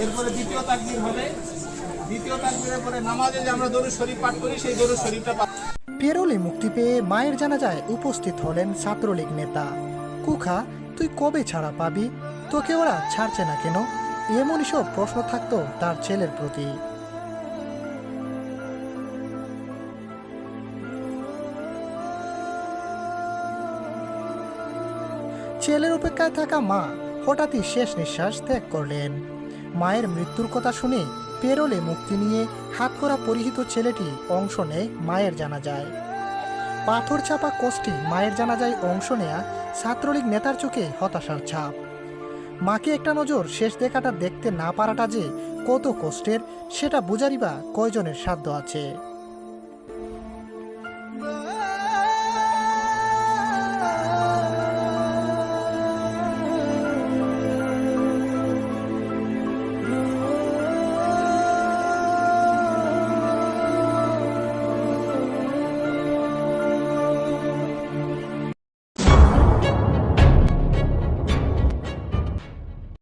এরপরে দ্বিতীয় তাকবীর হবে। দ্বিতীয় তাকবীরের পরে নামাজে যে আমরা দরুদ শরীফ পাঠ করি সেই দরুদ শরীফটা পাঠ। পেরোলে মুক্তি পেয়ে মায়ের জানাজায় উপস্থিত হলেন ছাত্রলীগ নেতা। কুখা, তুই কবে ছাড়া পাবি? তোকে ওরা ছাড়ছে না কেন? এমনই সব প্রশ্ন থাকতো তার ছেলের প্রতি। ছেলের অপেক্ষায় থাকা মা হঠাৎই শেষ নিঃশ্বাস ত্যাগ করলেন। মায়ের মৃত্যুর কথা শুনে পেরোলে মুক্তি নিয়ে হাতকড়া পরিহিত ছেলেটি অংশ নেয় মায়ের জানাজায়। পাথর চাপা কষ্টে মায়ের জানাজায় অংশ নেয়া ছাত্রলীগ নেতার চোখে হতাশার ছাপ। মাকে একটা নজর শেষ দেখাটা দেখতে না পারাটা যে কত কষ্টের, সেটা বোঝারই বা কয়জনের সাধ্য আছে।